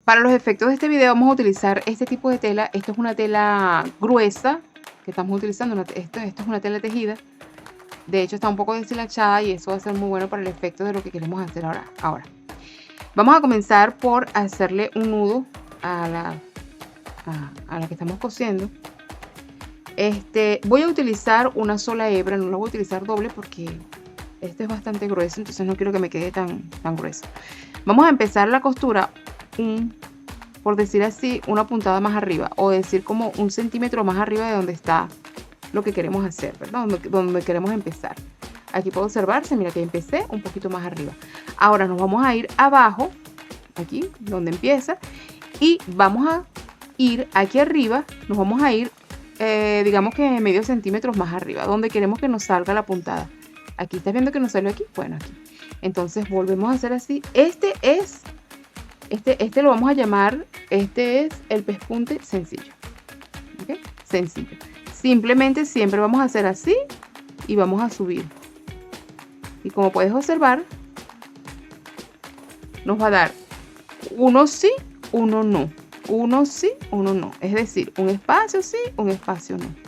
Para los efectos de este video vamos a utilizar este tipo de tela. Esto es una tela gruesa que estamos utilizando. Esto es una tela tejida. De hecho está un poco deshilachada y eso va a ser muy bueno para el efecto de lo que queremos hacer ahora. Vamos a comenzar por hacerle un nudo a la que estamos cosiendo. Voy a utilizar una sola hebra, no la voy a utilizar doble porque este es bastante grueso, entonces no quiero que me quede tan grueso. Vamos a empezar la costura por decir así, una puntada más arriba, o decir como 1 centímetro más arriba de donde está lo que queremos hacer, ¿verdad? Donde queremos empezar. Aquí puedo observarse, mira que empecé un poquito más arriba. Ahora nos vamos a ir abajo, aquí donde empieza, y vamos a ir aquí arriba, nos vamos a ir, digamos que medio centímetro más arriba, donde queremos que nos salga la puntada. Aquí, ¿estás viendo que nos salió aquí? Bueno, aquí. Entonces volvemos a hacer así. Este lo vamos a llamar, este es el pespunte sencillo. ¿Ok? Sencillo. Simplemente siempre vamos a hacer así y vamos a subir. Y como puedes observar, nos va a dar uno sí, uno no. Uno sí, uno no. Es decir, un espacio sí, un espacio no.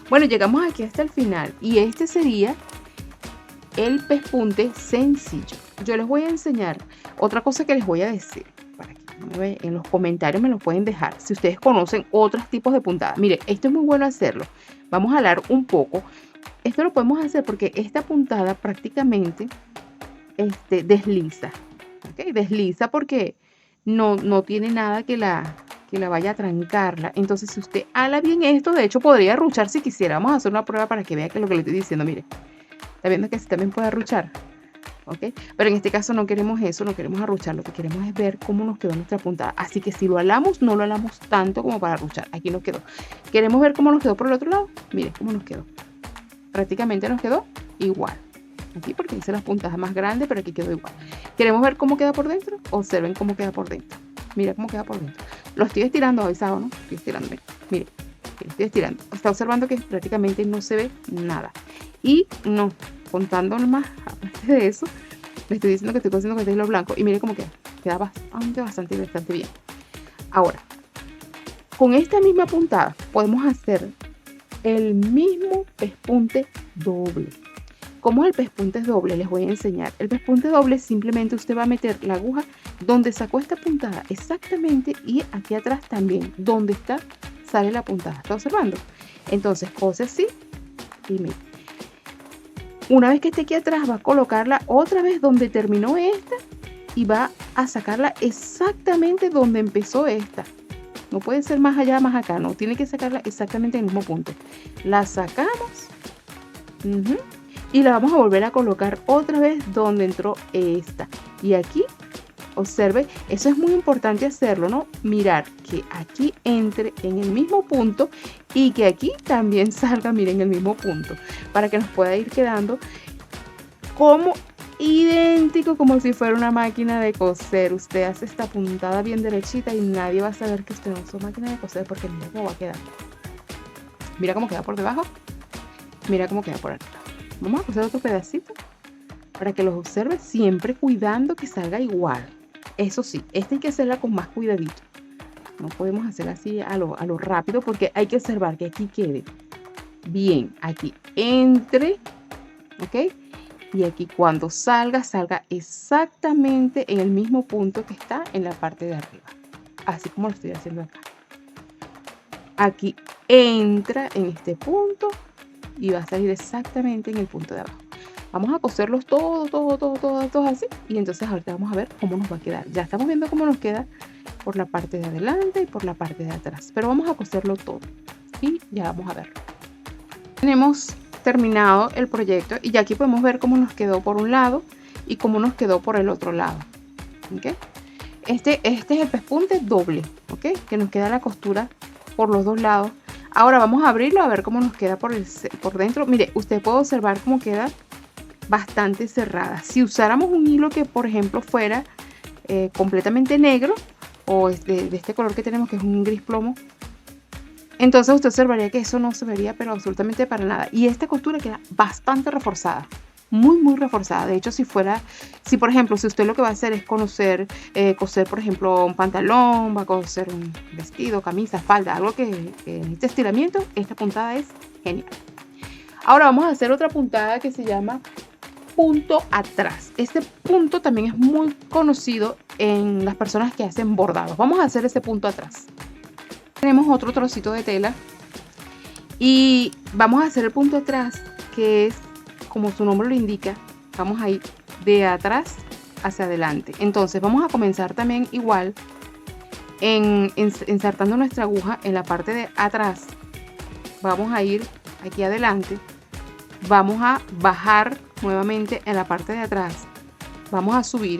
Bueno, llegamos aquí hasta el final y este sería el pespunte sencillo. Yo les voy a enseñar otra cosa que les voy a decir. Para que en los comentarios me lo pueden dejar. Si ustedes conocen otros tipos de puntadas. Mire, esto es muy bueno hacerlo. Vamos a jalar un poco. Esto lo podemos hacer porque esta puntada prácticamente desliza. ¿Okay? Desliza porque no tiene nada que la vaya a trancarla. Entonces, si usted ala bien esto, de hecho podría ruchar si quisiera. Vamos a hacer una prueba para que vea que lo que le estoy diciendo, mire, está viendo que sí también puede arruchar, ¿ok? Pero en este caso no queremos eso, no queremos arruchar, lo que queremos es ver cómo nos quedó nuestra puntada. Así que si lo alamos, no lo alamos tanto como para arruchar. Aquí nos quedó. Queremos ver cómo nos quedó por el otro lado. Mire cómo nos quedó. Prácticamente nos quedó igual. Aquí porque hice las puntadas más grandes, pero aquí quedó igual. Queremos ver cómo queda por dentro. Observen cómo queda por dentro. Mira cómo queda por dentro. Lo estoy estirando, avisado, ¿no? Estoy estirando, mire, estoy estirando. Está observando que prácticamente no se ve nada. Y no, contando más, aparte de eso, le estoy diciendo que estoy cosiendo con este hilo blanco. Y mire cómo queda. Queda bastante bien. Ahora, con esta misma puntada podemos hacer el mismo pespunte doble. ¿Cómo es el pespunte doble? Les voy a enseñar. El pespunte doble simplemente usted va a meter la aguja donde sacó esta puntada exactamente y aquí atrás también, donde sale la puntada. ¿Está observando? Entonces cose así y mire. Una vez que esté aquí atrás va a colocarla otra vez donde terminó esta y va a sacarla exactamente donde empezó esta. No puede ser más allá, más acá, no. Tiene que sacarla exactamente en el mismo punto. La sacamos. Y la vamos a volver a colocar otra vez donde entró esta. Y aquí, observe, eso es muy importante hacerlo, ¿no? Mirar que aquí entre en el mismo punto y que aquí también salga, miren, en el mismo punto. Para que nos pueda ir quedando como idéntico, como si fuera una máquina de coser. Usted hace esta puntada bien derechita y nadie va a saber que usted no usó máquina de coser porque mira cómo va a quedar. Mira cómo queda por debajo. Mira cómo queda por arriba. Vamos a coser otro pedacito para que los observe, siempre cuidando que salga igual. Eso sí, esta hay que hacerla con más cuidadito. No podemos hacerla así a lo rápido porque hay que observar que aquí quede bien. Aquí entre, ¿ok? Y aquí cuando salga exactamente en el mismo punto que está en la parte de arriba. Así como lo estoy haciendo acá. Aquí entra en este punto y va a salir exactamente en el punto de abajo. Vamos a coserlos todos así. Y entonces ahorita vamos a ver cómo nos va a quedar. Ya estamos viendo cómo nos queda por la parte de adelante y por la parte de atrás. Pero vamos a coserlo todo. Y ya vamos a ver. Tenemos terminado el proyecto y ya aquí podemos ver cómo nos quedó por un lado y cómo nos quedó por el otro lado. ¿Okay? Este es el pespunte doble. ¿ok? Que nos queda la costura por los dos lados. Ahora vamos a abrirlo a ver cómo nos queda por dentro. Mire, usted puede observar cómo queda bastante cerrada. Si usáramos un hilo que, por ejemplo, fuera completamente negro o de este color que tenemos, que es un gris plomo, entonces usted observaría que eso no se vería pero absolutamente para nada. Y esta costura queda bastante reforzada, muy reforzada. De hecho, si por ejemplo, si usted lo que va a hacer es coser, por ejemplo, un pantalón, va a coser un vestido, camisa, falda, algo que necesite estiramiento, esta puntada es genial. Ahora vamos a hacer otra puntada que se llama punto atrás. Este punto también es muy conocido en las personas que hacen bordados. Vamos a hacer ese punto atrás. Tenemos otro trocito de tela y vamos a hacer el punto atrás, que es como su nombre lo indica, vamos a ir de atrás hacia adelante. Entonces vamos a comenzar también igual insertando nuestra aguja en la parte de atrás. Vamos a ir aquí adelante, vamos a bajar nuevamente en la parte de atrás, vamos a subir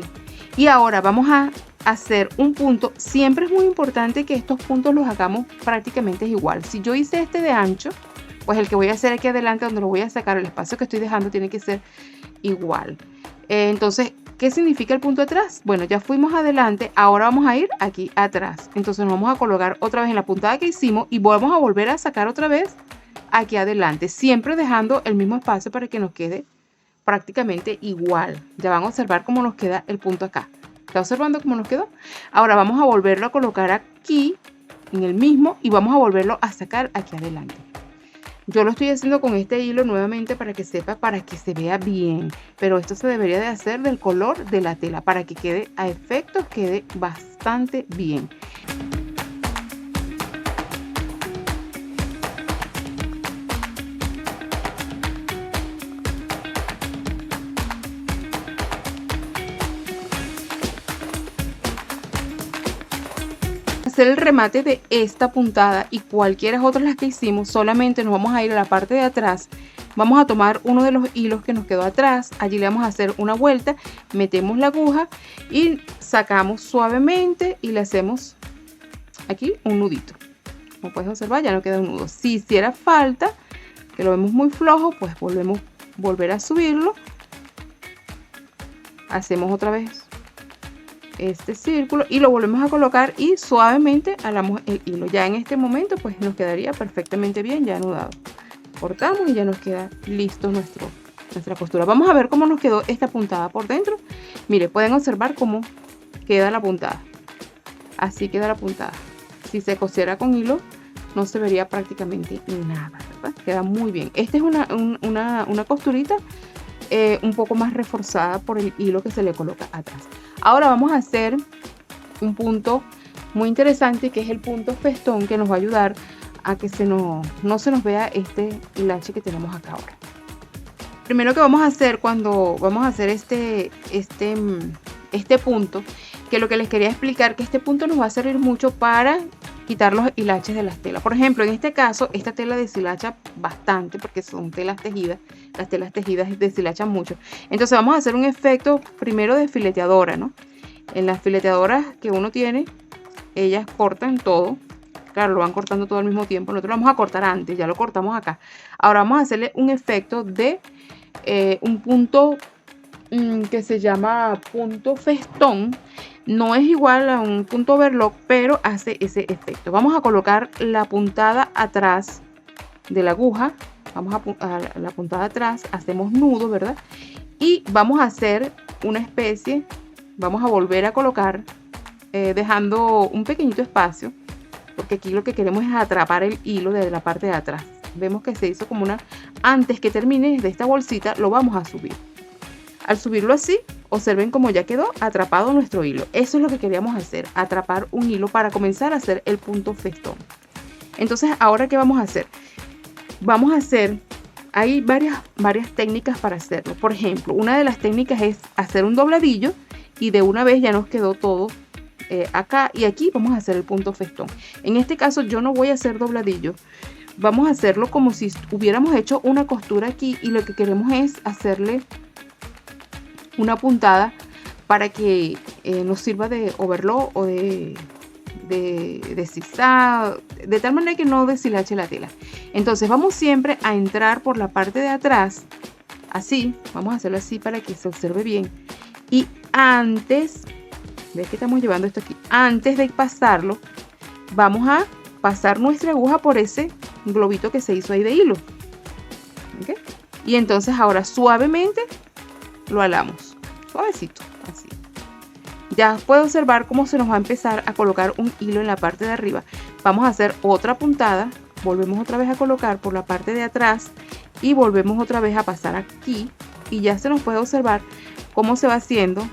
y ahora vamos a hacer un punto. Siempre es muy importante que estos puntos los hagamos prácticamente igual. Si yo hice este de ancho, pues el que voy a hacer aquí adelante, donde lo voy a sacar, el espacio que estoy dejando tiene que ser igual. Entonces, ¿qué significa el punto atrás? Bueno, ya fuimos adelante, ahora vamos a ir aquí atrás. Entonces nos vamos a colocar otra vez en la puntada que hicimos y vamos a volver a sacar otra vez aquí adelante, siempre dejando el mismo espacio para que nos quede prácticamente igual. Ya van a observar cómo nos queda el punto acá. ¿Está observando cómo nos quedó? Ahora vamos a volverlo a colocar aquí en el mismo y vamos a volverlo a sacar aquí adelante. Yo lo estoy haciendo con este hilo nuevamente para que sepa, para que se vea bien, pero esto se debería de hacer del color de la tela para que quede a efectos, quede bastante bien. Hacer el remate de esta puntada y cualquiera otras las que hicimos, solamente nos vamos a ir a la parte de atrás, vamos a tomar uno de los hilos que nos quedó atrás, allí le vamos a hacer una vuelta, metemos la aguja y sacamos suavemente y le hacemos aquí un nudito. Como puedes observar, ya no queda un nudo. Si hiciera falta, que lo vemos muy flojo, pues volver a subirlo, hacemos otra vez este círculo y lo volvemos a colocar y suavemente alamos el hilo. Ya en este momento pues nos quedaría perfectamente bien ya anudado. Cortamos y ya nos queda listo nuestra costura. Vamos a ver cómo nos quedó esta puntada por dentro. Mire, pueden observar cómo queda la puntada. Así queda la puntada. Si se cosiera con hilo no se vería prácticamente nada, ¿verdad? Queda muy bien. Esta es una costurita un poco más reforzada por el hilo que se le coloca atrás. Ahora vamos a hacer un punto muy interesante, que es el punto festón, que nos va a ayudar a que no se nos vea este hilache que tenemos acá ahora. Primero que vamos a hacer cuando vamos a hacer este punto, que lo que les quería explicar, que este punto nos va a servir mucho para quitar los hilaches de las telas. Por ejemplo, en este caso, esta tela deshilacha bastante porque son telas tejidas. Las telas tejidas deshilachan mucho. Entonces vamos a hacer un efecto primero de fileteadora, ¿no? En las fileteadoras que uno tiene, ellas cortan todo. Claro, lo van cortando todo al mismo tiempo. Nosotros lo vamos a cortar antes, ya lo cortamos acá. Ahora vamos a hacerle un efecto de un punto que se llama punto festón. No es igual a un punto overlock, pero hace ese efecto. Vamos a colocar la puntada atrás de la aguja. Vamos a la puntada atrás, hacemos nudo, ¿verdad? Y vamos a hacer una especie, vamos a volver a colocar dejando un pequeñito espacio, porque aquí lo que queremos es atrapar el hilo desde la parte de atrás. Vemos que se hizo como antes que termine de esta bolsita, lo vamos a subir. Al subirlo así, observen cómo ya quedó atrapado nuestro hilo. Eso es lo que queríamos hacer, atrapar un hilo para comenzar a hacer el punto festón. Entonces, ¿ahora qué vamos a hacer? Vamos a hacer, hay varias técnicas para hacerlo. Por ejemplo, una de las técnicas es hacer un dobladillo y de una vez ya nos quedó todo acá y aquí vamos a hacer el punto festón. En este caso yo no voy a hacer dobladillo. Vamos a hacerlo como si hubiéramos hecho una costura aquí y lo que queremos es hacerle una puntada para que nos sirva de overlock o de de zigzag, de tal manera que no deshilache la tela. Entonces vamos siempre a entrar por la parte de atrás, así, vamos a hacerlo así para que se observe bien. Y antes, ves que estamos llevando esto aquí, antes de pasarlo, vamos a pasar nuestra aguja por ese globito que se hizo ahí de hilo. ¿Okay? Y entonces ahora suavemente lo alamos, suavecito, así. Ya puedo observar cómo se nos va a empezar a colocar un hilo en la parte de arriba. Vamos a hacer otra puntada, volvemos otra vez a colocar por la parte de atrás y volvemos otra vez a pasar aquí y ya se nos puede observar cómo se va haciendo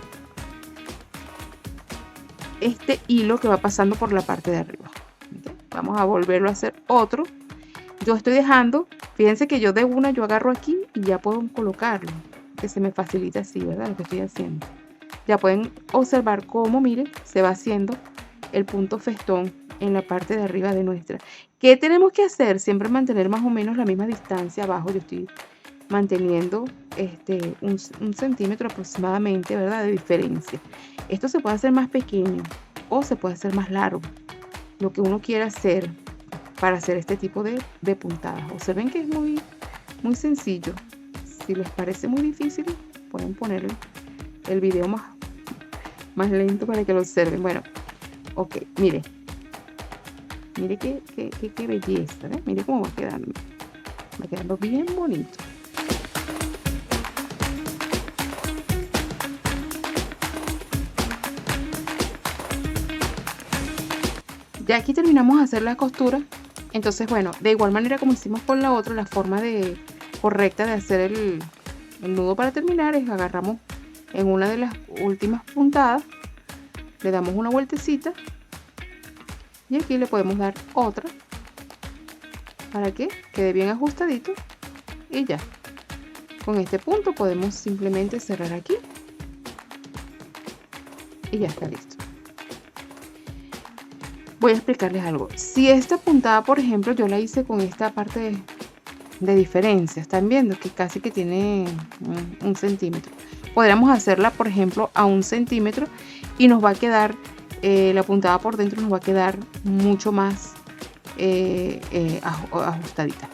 este hilo que va pasando por la parte de arriba. ¿Okay? Vamos a volverlo a hacer otro. Yo estoy dejando, fíjense que yo de una yo agarro aquí y ya puedo colocarlo, que se me facilita así, ¿verdad? Lo que estoy haciendo. Ya pueden observar cómo, miren, se va haciendo el punto festón en la parte de arriba de nuestra. ¿Qué tenemos que hacer? Siempre mantener más o menos la misma distancia abajo. Yo estoy manteniendo un centímetro aproximadamente, ¿verdad? De diferencia. Esto se puede hacer más pequeño o se puede hacer más largo. Lo que uno quiera hacer para hacer este tipo de puntadas. Observen que es muy, muy sencillo. Si les parece muy difícil, pueden poner el video más lento para que lo observen. Bueno, ok, mire. Mire qué belleza, ¿eh? Mire cómo va quedando. Va quedando bien bonito. Ya aquí terminamos de hacer la costura. Entonces, bueno, de igual manera como hicimos con la otra, la forma correcta de hacer el nudo para terminar es agarramos en una de las últimas puntadas, le damos una vueltecita y aquí le podemos dar otra para que quede bien ajustadito y ya. Con este punto podemos simplemente cerrar aquí y ya está listo. Voy a explicarles algo. Si esta puntada, por ejemplo, yo la hice con esta parte de diferencia, están viendo que casi que tiene un centímetro. Podríamos hacerla, por ejemplo, a 1 centímetro y nos va a quedar, la puntada por dentro nos va a quedar mucho más ajustadita.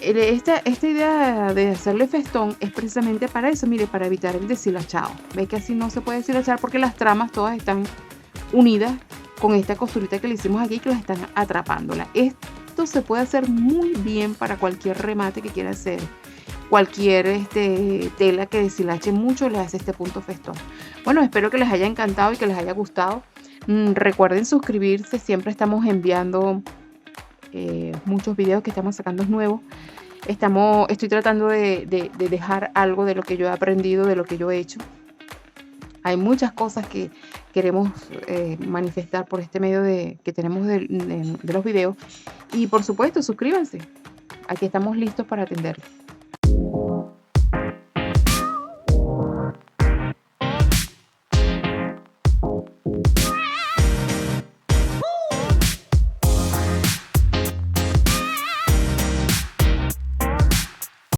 Esta idea de hacerle festón es precisamente para eso, mire, para evitar el deshilachado. Ve que así no se puede deshilachar porque las tramas todas están unidas con esta costurita que le hicimos aquí que las están atrapándola. Esto se puede hacer muy bien para cualquier remate que quiera hacer. Cualquier tela que deshilache mucho le hace este punto festón. Bueno, espero que les haya encantado y que les haya gustado. Recuerden suscribirse, siempre estamos enviando muchos videos que estamos sacando nuevos. Estoy tratando de dejar algo de lo que yo he aprendido, de lo que yo he hecho. Hay muchas cosas que queremos manifestar por este medio que tenemos de los videos. Y por supuesto, suscríbanse. Aquí estamos listos para atenderlos.